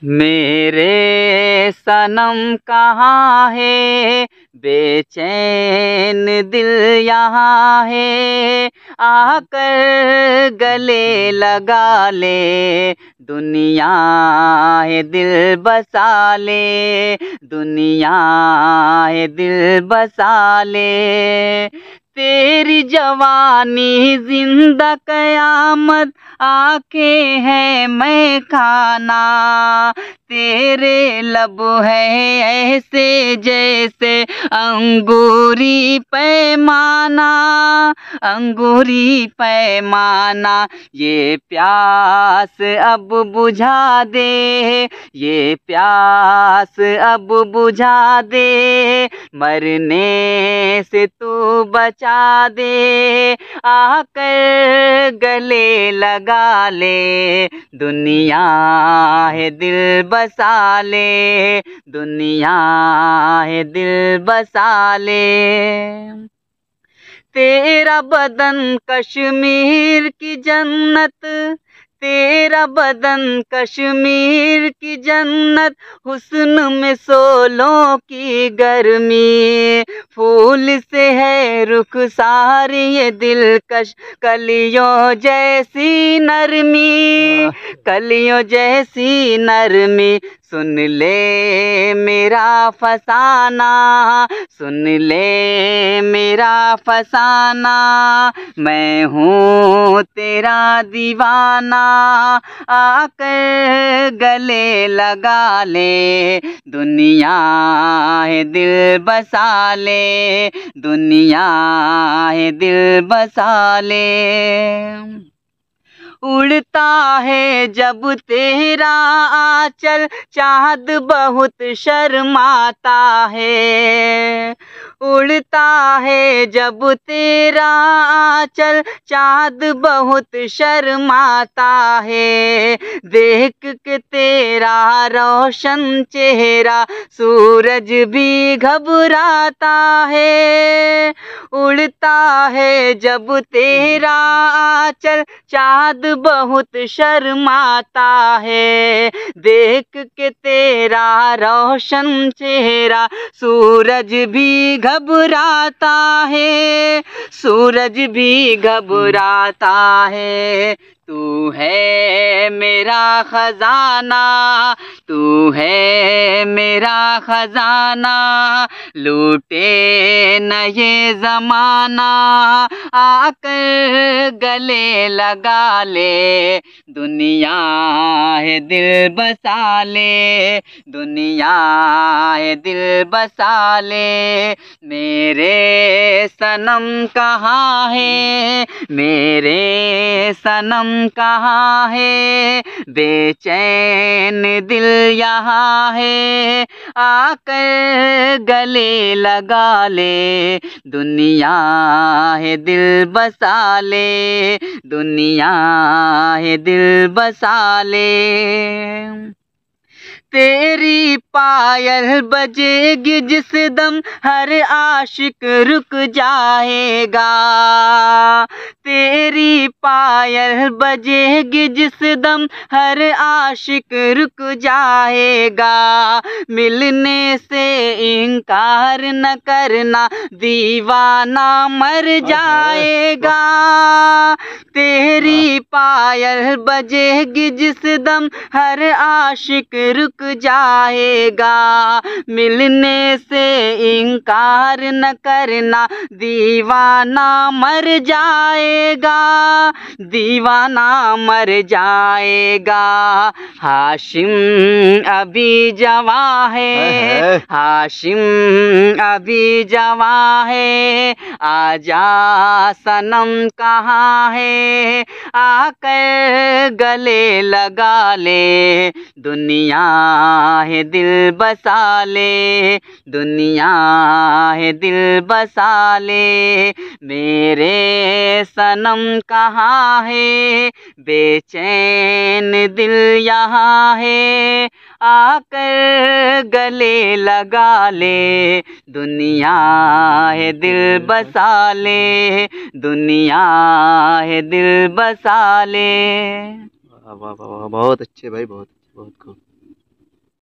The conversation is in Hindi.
मेरे सनम कहाँ है, बेचैन दिल यहाँ है, आकर गले लगा ले, दुनिया है दिल बसा ले, दुनिया है दिल बसा ले। तेरी जवानी जिंदा कयामत, आंखें हैं मैं खाना, तेरे लब है ऐसे जैसे अंगूरी पैमाना, अंगूरी पैमाना। ये प्यास अब बुझा दे, ये प्यास अब बुझा दे, मरने से तू बचा दे, आकर गले लगा ले, दुनिया है दिल बसा ले, दुनिया है दिल बसा ले। तेरा बदन कश्मीर की जन्नत, तेरा बदन कश्मीर की जन्नत, हुस्न में सोलों की गर्मी, फूल से है रुखसार ये दिलकश, कलियों जैसी नरमी, कलियों जैसी नरमी। सुन ले मेरा फसाना, सुन ले मेरा फसाना, मैं हूँ तेरा दीवाना, आकर गले लगा ले, दुनिया है दिल बसा ले, दुनिया है दिल बसा ले। उड़ता है जब तेरा आंचल, चाँद बहुत शर्माता है, उड़ता है जब तेरा आंचल, चाँद बहुत शर्माता है, देख के तेरा रोशन चेहरा सूरज भी घबराता है, उड़ता है जब तेरा आंचल, चाँद बहुत शर्माता है, देख के तेरा रोशन चेहरा सूरज भी घबराता है, सूरज भी घबराता है। तू है मेरा खजाना, तू है मेरा खजाना, लूटे न ये ज़माना, आकर गले लगा ले, दुनिया है दिल बसा ले, दुनिया है दिल बसा ले। मेरे सनम कहाँ है, मेरे सनम कहाँ है, बेचैन दिल यहाँ है, आकर गले लगा ले, दुनिया है दिल बसा ले, दुनिया है दिल बसा ले। तेरी पायल बजेगी जिस दम, हर आशिक रुक जाएगा, तेरी पायल बजेगी जिस दम, हर आशिक रुक जाएगा, मिलने से इनकार न करना, दीवाना मर जाएगा, तेरी पायल बजेगी जिस दम, हर आशिक रुक जाएगा, मिलने से इनकार न करना, दीवाना मर जाएगा, दीवाना मर जाएगा। हाशिम अभी जवां है, हाशिम अभी जवां है, आजा सनम कहाँ है, आकर गले लगा ले, दुनिया है दिल बसा ले, दुनिया है दिल बसा ले। मेरे सनम कहाँ है, बेचैन दिल यहाँ है, आकर गले लगा ले, दुनिया है दिल बसा ले, दुनिया है दिल बसा ले। वाह वाह वाह, बहुत अच्छे भाई, बहुत खूब।